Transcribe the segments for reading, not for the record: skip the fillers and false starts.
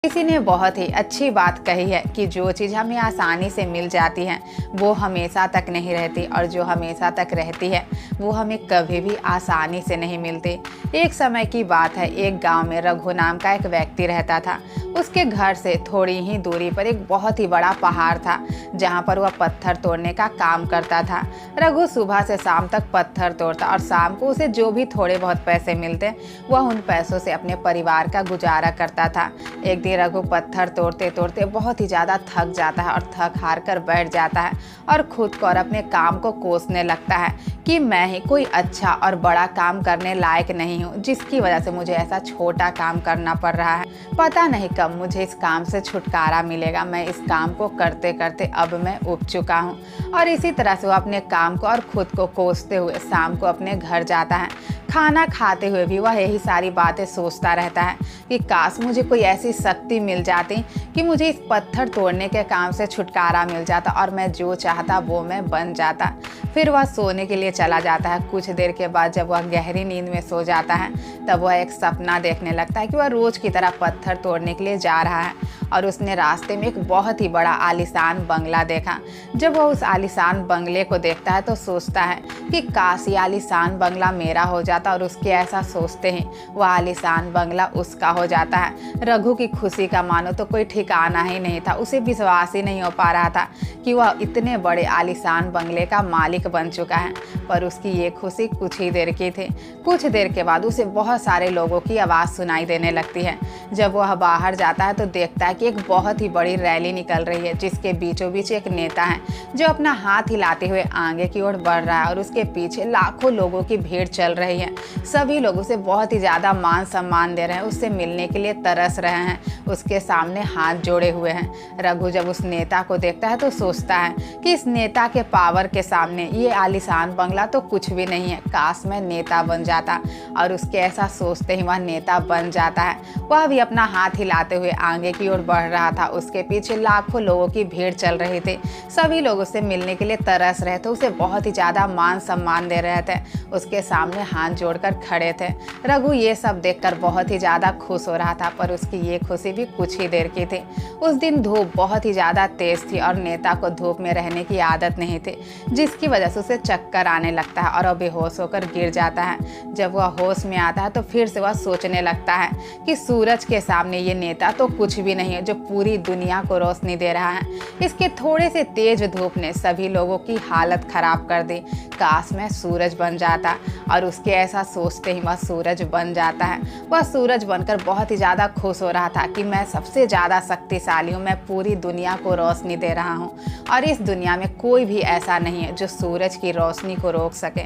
किसी ने बहुत ही अच्छी बात कही है कि जो चीज़ हमें आसानी से मिल जाती है वो हमेशा तक नहीं रहती और जो हमेशा तक रहती है वो हमें कभी भी आसानी से नहीं मिलती। एक समय की बात है, एक गांव में रघु नाम का एक व्यक्ति रहता था। उसके घर से थोड़ी ही दूरी पर एक बहुत ही बड़ा पहाड़ था जहां पर वह पत्थर तोड़ने का काम करता था। रघु सुबह से शाम तक पत्थर तोड़ता और शाम को उसे जो भी थोड़े बहुत पैसे मिलते वह उन पैसों से अपने परिवार का गुजारा करता था। एक दिन रघु पत्थर तोड़ते तोड़ते बहुत ही ज़्यादा थक जाता है और थक हार कर बैठ जाता है और खुद को और अपने काम को कोसने लगता है कि मैं ही कोई अच्छा और बड़ा काम करने लायक नहीं हूँ, जिसकी वजह से मुझे ऐसा छोटा काम करना पड़ रहा है। पता नहीं कब मुझे इस काम से छुटकारा मिलेगा। मैं इस काम को करते करते अब मैं ऊब चुका हूँ। और इसी तरह से वो अपने काम को और खुद को कोसते हुए शाम को अपने घर जाता है। खाना खाते हुए भी वह यही सारी बातें सोचता रहता है कि काश मुझे कोई ऐसी शक्ति मिल जाती कि मुझे इस पत्थर तोड़ने के काम से छुटकारा मिल जाता और मैं जो चाहता वो मैं बन जाता। फिर वह सोने के लिए चला जाता है। कुछ देर के बाद जब वह गहरी नींद में सो जाता है तब वह एक सपना देखने लगता है कि वह रोज़ की तरह पत्थर तोड़ने के लिए जा रहा है और उसने रास्ते में एक बहुत ही बड़ा आलीशान बंगला देखा। जब वह उस आलीशान बंगले को देखता है तो सोचता है कि काश ये आलीशान बंगला मेरा हो जाता, और उसके ऐसा सोचते ही वह आलीशान बंगला उसका हो जाता है। रघु की खुशी का मानो तो कोई ठिकाना ही नहीं था। उसे विश्वास ही नहीं हो पा रहा था कि वह इतने बड़े आलीशान बंगले का मालिक बन चुका है। पर उसकी ये खुशी कुछ ही देर की थी। कुछ देर के बाद उसे बहुत सारे लोगों की आवाज़ सुनाई देने लगती है। जब वह बाहर जाता है तो देखता है कि एक बहुत ही बड़ी रैली निकल रही है जिसके बीचों बीच एक नेता है जो अपना हाथ हिलाते हुए आगे की ओर बढ़ रहा है और उसके पीछे लाखों लोगों की भीड़ चल रही है। सभी लोग उसे बहुत ही ज़्यादा मान सम्मान दे रहे हैं, उससे मिलने के लिए तरस रहे हैं, उसके सामने हाथ जोड़े हुए हैं। रघु जब उस नेता को देखता है तो सोचता है कि इस नेता के पावर के सामने ये आलीशान बंगला तो कुछ भी नहीं है। काश मैं नेता बन जाता। और उसके ऐसा सोचते ही वह नेता बन जाता है। वह भी अपना हाथ हिलाते हुए आगे की ओर बढ़ रहा था। उसके पीछे लाखों लोगों की भीड़ चल रही थी। सभी लोग उससे मिलने के लिए तरस रहे थे, उसे बहुत ही ज़्यादा मान सम्मान दे रहे थे, उसके सामने हाथ जोड़कर खड़े थे। रघु ये सब देखकर बहुत ही ज़्यादा खुश हो रहा था, पर उसकी ये खुशी भी कुछ ही देर की थी। उस दिन धूप बहुत ही ज़्यादा तेज़ थी और नेता को धूप में रहने की आदत नहीं थी, जिसकी वजह से उसे चक्कर आने लगता है और वह बेहोश होकर गिर जाता है। जब वह होश में आता है तो फिर से वह सोचने लगता है कि सूरज के सामने ये नेता तो कुछ भी नहीं है जो पूरी दुनिया को रोशनी दे रहा है। इसके थोड़े से तेज धूप ने सभी लोगों की हालत खराब कर दी। काश मैं सूरज बन जाता। और उसके ऐसा सोचते ही वह सूरज बन जाता है। वह सूरज बनकर बहुत ही ज़्यादा खुश हो रहा था कि मैं सबसे ज़्यादा शक्तिशाली हूँ, मैं पूरी दुनिया को रोशनी दे रहा हूँ और इस दुनिया में कोई भी ऐसा नहीं है जो सूरज की रोशनी को रोक सके।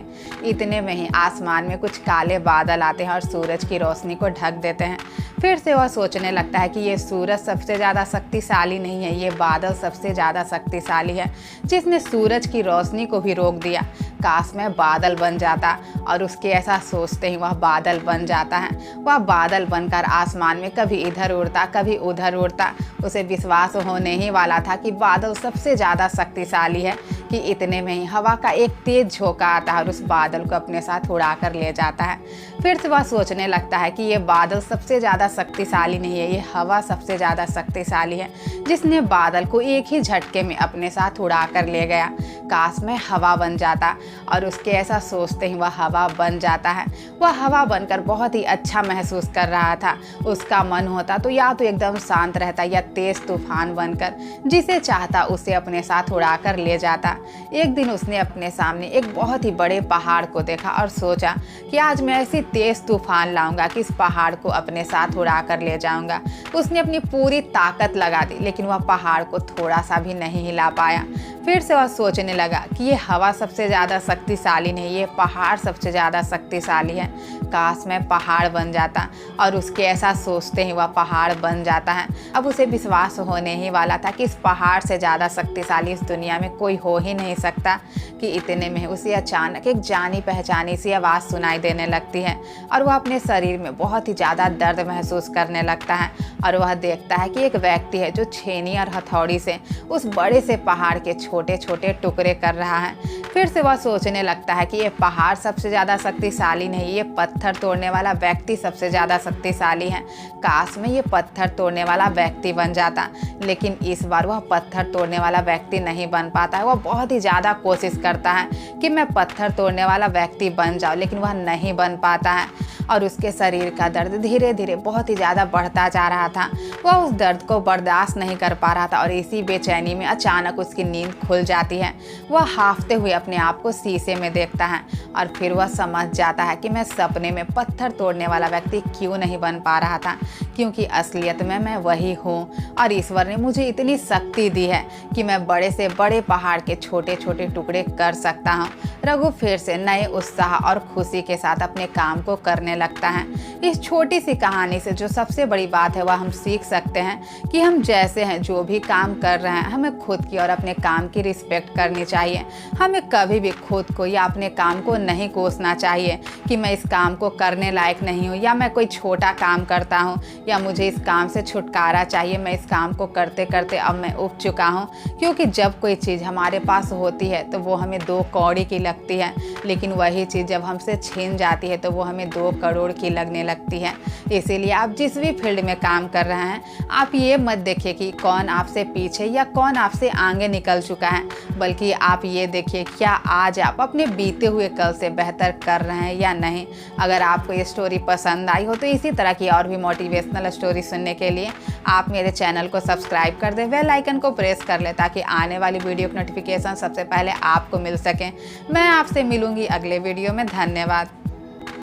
इतने में ही आसमान में कुछ काले बादल आते हैं और सूरज की रोशनी को ढक देते हैं। फिर से वह सोचने लगता है कि ये सूरज सबसे ज़्यादा शक्तिशाली नहीं है, ये बादल सबसे ज़्यादा शक्तिशाली है जिसने सूरज की रोशनी को भी रोक दिया। काश मैं बादल बन जाता। और उसके ऐसा सोचते ही वह बादल बन जाता है। वह बादल बनकर आसमान में कभी इधर उड़ता कभी उधर उड़ता। उसे विश्वास होने ही वाला था कि बादल सबसे ज़्यादा शक्तिशाली है कि इतने में ही हवा का एक तेज झोंका आता है और उस बादल को अपने साथ उड़ा कर ले जाता है। फिर से वह सोचने लगता है कि ये बादल सबसे ज़्यादा शक्तिशाली नहीं है, ये हवा सबसे ज़्यादा शक्तिशाली है जिसने बादल को एक ही झटके में अपने साथ उड़ा कर ले गया। काश मैं हवा बन जाता। और उसके ऐसा सोचते ही वह हवा बन जाता है। वह हवा बनकर बहुत ही अच्छा महसूस कर रहा था। उसका मन होता तो या तो एकदम शांत रहता या तेज तूफान बनकर जिसे चाहता उसे अपने साथ उड़ा कर ले जाता। एक दिन उसने अपने सामने एक बहुत ही बड़े पहाड़ को देखा और सोचा कि आज मैं ऐसी तेज तूफान लाऊंगा कि इस पहाड़ को अपने साथ उड़ा कर ले जाऊंगा। उसने अपनी पूरी ताकत लगा दी लेकिन वह पहाड़ को थोड़ा सा भी नहीं हिला पाया। फिर से वह सोचने लगा कि ये हवा सबसे ज़्यादा शक्तिशाली नहीं, ये पहाड़ सबसे ज़्यादा शक्तिशाली है। काश मैं पहाड़ बन जाता। और उसके ऐसा सोचते ही वह पहाड़ बन जाता है। अब उसे विश्वास होने ही वाला था कि इस पहाड़ से ज़्यादा शक्तिशाली इस दुनिया में कोई हो ही नहीं सकता कि इतने में उसे अचानक एक जानी पहचानी सी आवाज़ सुनाई देने लगती है और वह अपने शरीर में बहुत ही ज़्यादा दर्द महसूस करने लगता है। और वह देखता है कि एक व्यक्ति है जो छेनी और हथौड़ी से उस बड़े से पहाड़ के छोटे छोटे टुकड़े कर रहा है। फिर से वह सोचने लगता है कि ये पहाड़ सबसे ज़्यादा शक्तिशाली नहीं, ये पत्थर तोड़ने वाला व्यक्ति सबसे ज़्यादा शक्तिशाली है। काश में ये पत्थर तोड़ने वाला व्यक्ति बन जाता, लेकिन इस बार वह पत्थर तोड़ने वाला व्यक्ति नहीं बन पाता है। वह बहुत ही ज़्यादा कोशिश करता है कि मैं पत्थर तोड़ने वाला व्यक्ति बन जाऊँ, लेकिन वह नहीं बन पाता है और उसके शरीर का दर्द धीरे धीरे बहुत ही ज़्यादा बढ़ता जा रहा था। वह उस दर्द को बर्दाश्त नहीं कर पा रहा था और इसी बेचैनी में अचानक उसकी नींद खुल जाती है। वह हांफते हुए अपने आप को शीशे में देखता है और फिर वह समझ जाता है कि मैं सपने में पत्थर तोड़ने वाला व्यक्ति क्यों नहीं बन पा रहा था, क्योंकि असलियत में मैं वही हूँ और ईश्वर ने मुझे इतनी शक्ति दी है कि मैं बड़े से बड़े पहाड़ के छोटे छोटे टुकड़े कर सकता हूँ। रघु फिर से नए उत्साह और खुशी के साथ अपने काम को करने लगता है। इस छोटी सी कहानी से जो सबसे बड़ी बात है वह हम सीख सकते हैं कि हम जैसे हैं, जो भी काम कर रहे हैं, हमें खुद की और अपने काम की रिस्पेक्ट करनी चाहिए। हमें कभी भी खुद को या अपने काम को नहीं कोसना चाहिए कि मैं इस काम को करने लायक नहीं हूँ या मैं कोई छोटा काम करता हूँ या मुझे इस काम से छुटकारा चाहिए, मैं इस काम को करते करते अब मैं उब चुका हूँ। क्योंकि जब कोई चीज़ हमारे पास होती है तो वो हमें 2 कौड़ी की लगती है, लेकिन वही चीज़ जब हमसे छीन जाती है तो वो हमें 2 करोड़ की लगने लगती है। इसीलिए आप जिस भी फील्ड में काम कर रहे हैं, आप ये मत देखिए कि कौन आपसे पीछे या कौन आपसे आगे निकल चुका है, बल्कि आप ये देखिए क्या आज आप अपने बीते हुए कल से बेहतर कर रहे हैं या नहीं। अगर आपको ये स्टोरी पसंद आई हो तो इसी तरह की और भी मोटिवेशनल स्टोरी सुनने के लिए आप मेरे चैनल को सब्सक्राइब कर दें, बेल आइकन को प्रेस कर लें ताकि आने वाली वीडियो की नोटिफिकेशन सबसे पहले आपको मिल सके। मैं आपसे मिलूंगी अगले वीडियो में। धन्यवाद।